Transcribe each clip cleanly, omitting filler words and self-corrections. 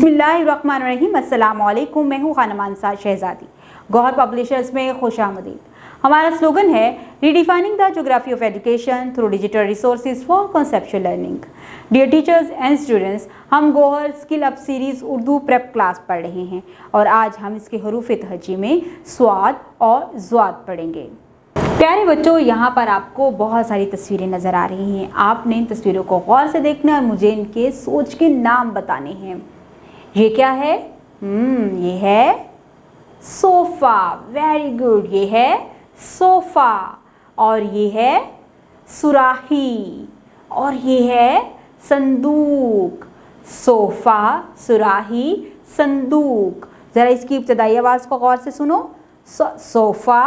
बिस्मिल्लाहिर्रहमानिर्रहीम। अस्सलाम वालेकुम। मैं हूँ खानम अंसार शहजादी। गौहर पब्लिशर्स में खुशामदीद। हमारा स्लोगन है redefining the geography of education through digital resources for conceptual learning. Dear teachers and students, हम Gauhar skill up series Urdu prep class पढ़ रहे हैं और आज हम इसके हरूफ तहजी में स्वाद और ज़्वाद पढ़ेंगे। प्यारे बच्चों, यहाँ पर आपको बहुत सारी तस्वीरें नज़र आ रही हैं। आपने इन तस्वीरों को गौर से देखना है और मुझे इनके सोच के नाम बताने हैं। ये क्या है? ये है सोफ़ा। वेरी गुड, ये है सोफ़ा। और ये है सुराही और ये है संदूक। सोफ़ा, सुराही, संदूक। ज़रा इसकी इब्तदाई आवाज़ को गौर से सुनो। सोफ़ा,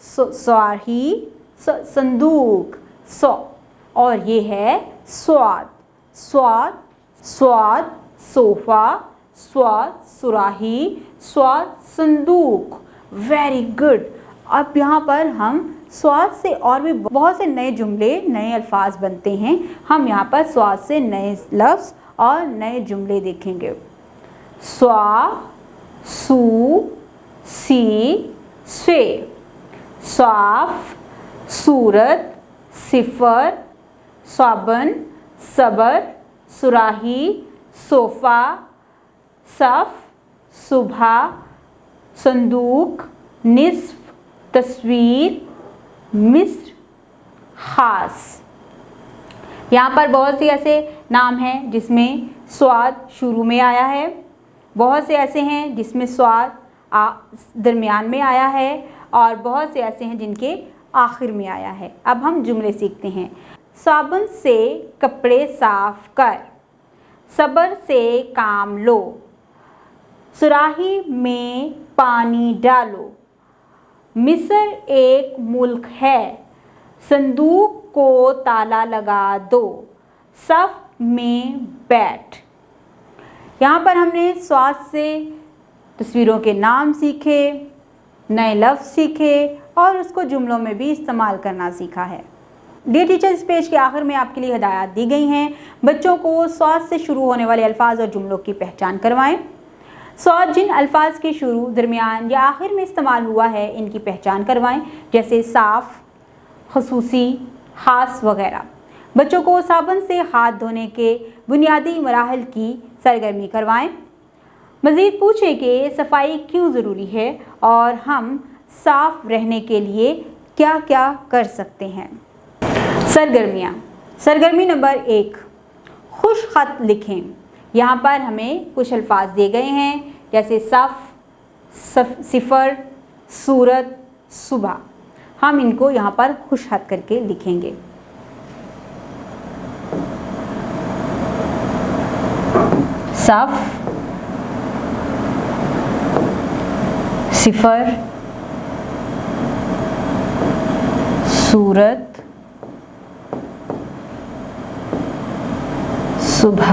सुराही, संदूक, सो। और ये है स्वाद। स्वाद, स्वाद, सोफ़ा, स्वाद, सुराही, स्वाद, संदूक। Very good. अब यहाँ पर हम स्वाद से और भी बहुत से नए जुमले, नए अल्फाज बनते हैं। हम यहाँ पर स्वाद से नए लफ्ज़ और नए जुमले देखेंगे। स्वा, सू, सी, स्वे। साफ, सूरत, सिफर, साबन, सबर, सुराही, सोफ़ा, सफ़, सुबह, संदूक, निस्फ, तस्वीर, मिस्र, ख़ास। यहाँ पर बहुत से ऐसे नाम हैं जिसमें स्वाद शुरू में आया है, बहुत से ऐसे हैं जिसमें स्वाद दरमियान में आया है और बहुत से ऐसे हैं जिनके आखिर में आया है। अब हम जुमले सीखते हैं। साबुन से कपड़े साफ कर, सब्र से काम लो, सुराही में पानी डालो, मिस्र एक मुल्क है, संदूक को ताला लगा दो, सफ में बैठ। यहाँ पर हमने स्वाद से तस्वीरों के नाम सीखे, नए लफ्ज़ सीखे और उसको जुमलों में भी इस्तेमाल करना सीखा है। डियर टीचर्स, इस पेज के आखिर में आपके लिए हिदायत दी गई हैं। बच्चों को स्वाद से शुरू होने वाले अल्फाज और जुमलों की पहचान करवाएं। स्वाद जिन अल्फाज के शुरू, दरमियान या आखिर में इस्तेमाल हुआ है, इनकी पहचान करवाएं, जैसे साफ़, खसूसी, ख़ास वगैरह। बच्चों को साबुन से हाथ धोने के बुनियादी मराहल की सरगर्मी करवाएं। मज़ीद पूछें कि सफाई क्यों ज़रूरी है और हम साफ़ रहने के लिए क्या क्या कर सकते हैं। सरगर्मियाँ। सरगर्मी नंबर 1, खुश ख़त लिखें। यहाँ पर हमें कुछ अल्फाज दिए गए हैं जैसे सफ़, सिफर, सूरत, सुबह। हम इनको यहाँ पर खुश ख़त करके लिखेंगे। सफ़, सिफर, सूरत, सुबह।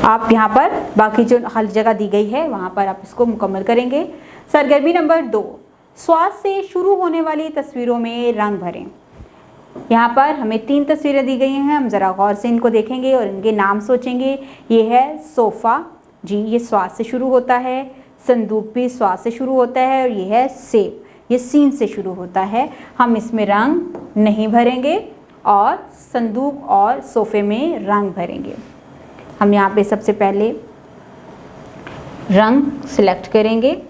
आप यहाँ पर बाकी जो हर जगह दी गई है वहाँ पर आप इसको मुकम्मल करेंगे। सरगर्मी नंबर 2, स्वाद से शुरू होने वाली तस्वीरों में रंग भरें। यहाँ पर हमें 3 तस्वीरें दी गई हैं। हम ज़रा गौर से इनको देखेंगे और इनके नाम सोचेंगे। ये है सोफ़ा, जी ये स्वाद से शुरू होता है। संदूक भी स्वाद से शुरू होता है। और ये है सेब, ये सीन से शुरू होता है। हम इसमें रंग नहीं भरेंगे और संदूक और सोफ़े में रंग भरेंगे। हम यहाँ पे सबसे पहले रंग सिलेक्ट करेंगे।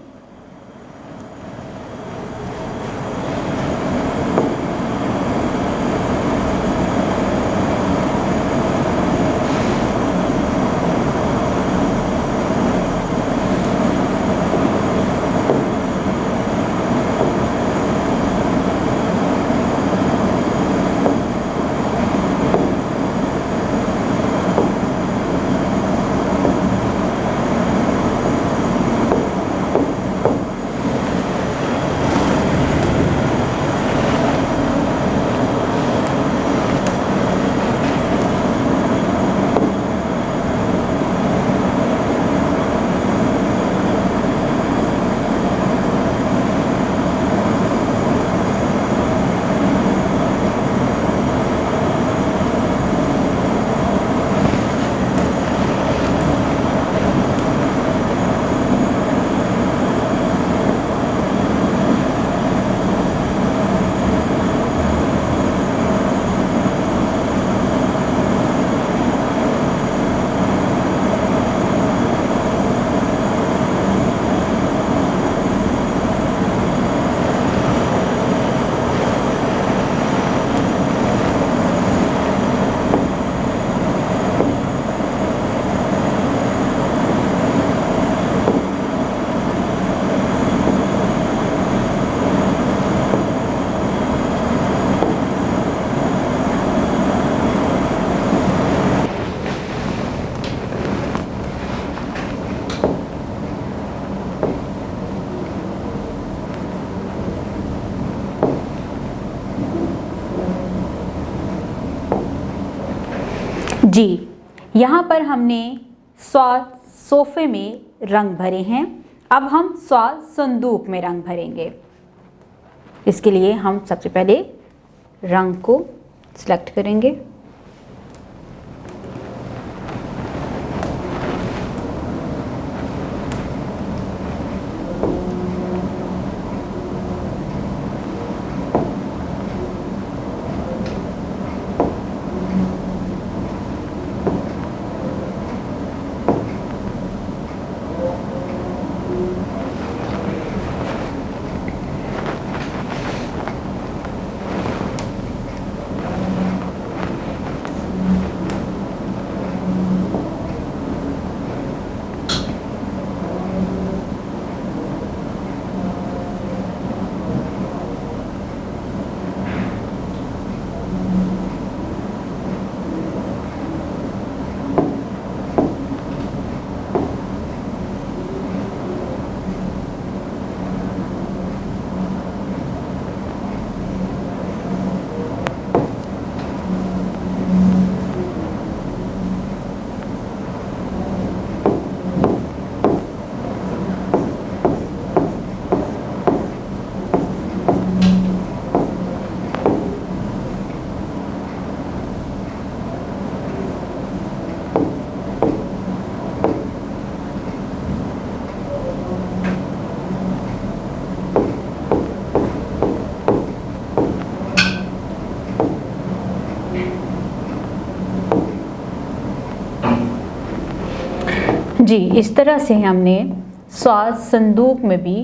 जी, यहाँ पर हमने स्वाद सोफे में रंग भरे हैं। अब हम स्वाद संदूक में रंग भरेंगे। इसके लिए हम सबसे पहले रंग को सिलेक्ट करेंगे। जी, इस तरह से हमने स्वाद संदूक में भी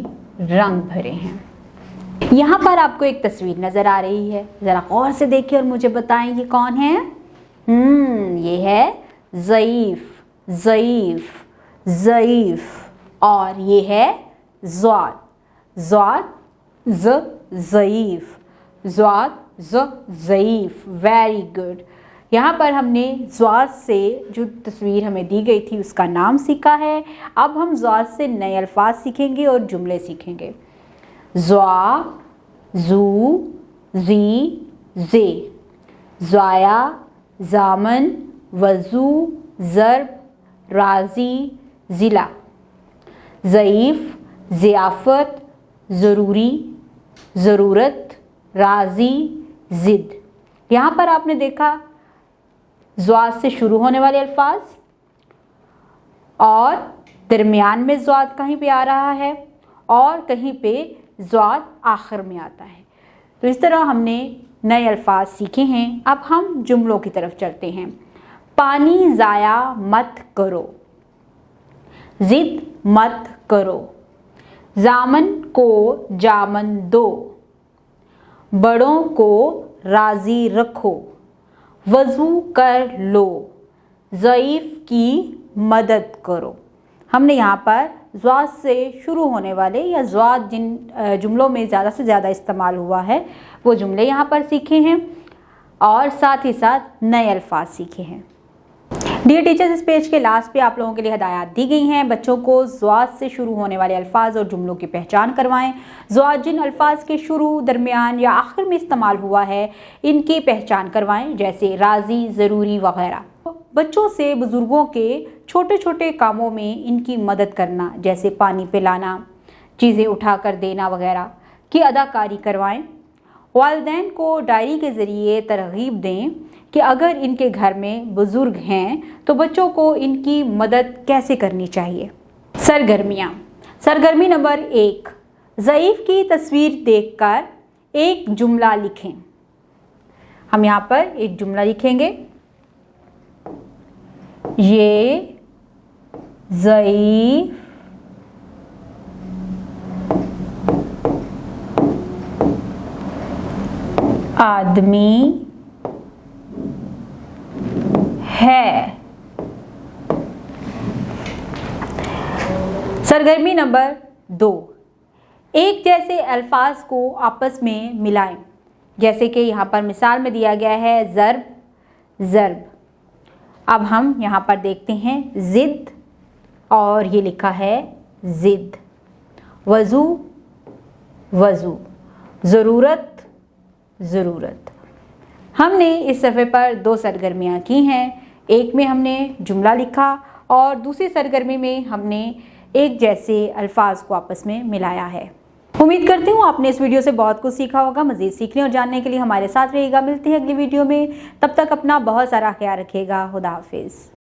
रंग भरे हैं। यहाँ पर आपको एक तस्वीर नज़र आ रही है, ज़रा गौर से देखिए और मुझे बताएं ये कौन है। ये है ज़ईफ़, ज़ईफ़, ज़ईफ़। और ये है ज़्वाद, ज़्वाद ज़, ज़ईफ़, ज़्वाद ज़, ज़ईफ़। Very good. यहाँ पर हमने ज़्वाद से जो तस्वीर हमें दी गई थी उसका नाम सीखा है। अब हम ज़्वाद से नए अल्फाज सीखेंगे और जुमले सीखेंगे। ज़्वा, ज़ू, ज़ी, ज़े, ज़ाया, ज़ामन, वज़ू, ज़र्ब, राज़ी, ज़िला, ज़ईफ़, ज़ियाफ़त, ज़रूरी, ज़रूरत, राज़ी, ज़िद। यहाँ पर आपने देखा ज़्वाद से शुरू होने वाले अल्फाज और दरमियान में ज़्वाद कहीं पे आ रहा है और कहीं पे ज़्वाद आखिर में आता है। तो इस तरह हमने नए अल्फाज सीखे हैं। अब हम जुमलों की तरफ चलते हैं। पानी ज़ाया मत करो, ज़िद मत करो, ज़ामन को जामन दो, बड़ों को राज़ी रखो, वज़ू कर लो, ज़ईफ़ की मदद करो। हमने यहाँ पर ज़्वाद से शुरू होने वाले या ज़्वाद जिन जुमलों में ज़्यादा से ज़्यादा इस्तेमाल हुआ है वो जुमले यहाँ पर सीखे हैं और साथ ही साथ नए अल्फाज सीखे हैं। डियर टीचर्स, इस पेज के लास्ट पे आप लोगों के लिए हिदायत दी गई हैं। बच्चों को ज़्वाद से शुरू होने वाले अल्फाज और जुमलों की पहचान करवाएं। ज़्वाद जिन अल्फाज के शुरू, दरमियान या आखिर में इस्तेमाल हुआ है इनकी पहचान करवाएं, जैसे राज़ी, ज़रूरी वगैरह। बच्चों से बुज़ुर्गों के छोटे छोटे कामों में इनकी मदद करना, जैसे पानी पिलाना, चीज़ें उठा कर देना वगैरह की अदाकारी करवाएं। वालिदैन को डायरी के ज़रिए तरग़ीब दें कि अगर इनके घर में बुज़ुर्ग हैं तो बच्चों को इनकी मदद कैसे करनी चाहिए। सरगर्मियाँ। सरगर्मी नंबर 1, ज़ईफ़ की तस्वीर देखकर एक जुमला लिखें। हम यहाँ पर एक जुमला लिखेंगे। ये ज़ईफ़ आदमी है। सरगर्मी नंबर 2, एक जैसे अल्फाज को आपस में मिलाएं, जैसे कि यहाँ पर मिसाल में दिया गया है ज़र्ब, ज़र्ब। अब हम यहाँ पर देखते हैं ज़िद और ये लिखा है ज़िद, वज़ू, वज़ू, ज़रूरत, ज़रूरत। हमने इस सफ़े पर 2 सरगर्मियाँ की हैं। एक में हमने जुमला लिखा और दूसरी सरगर्मी में हमने एक जैसे अल्फाज को आपस में मिलाया है। उम्मीद करती हूँ आपने इस वीडियो से बहुत कुछ सीखा होगा। मज़ीद सीखने और जानने के लिए हमारे साथ रहिएगा। मिलते हैं अगली वीडियो में, तब तक अपना बहुत सारा ख्याल रखिएगा। खुदा हाफिज़।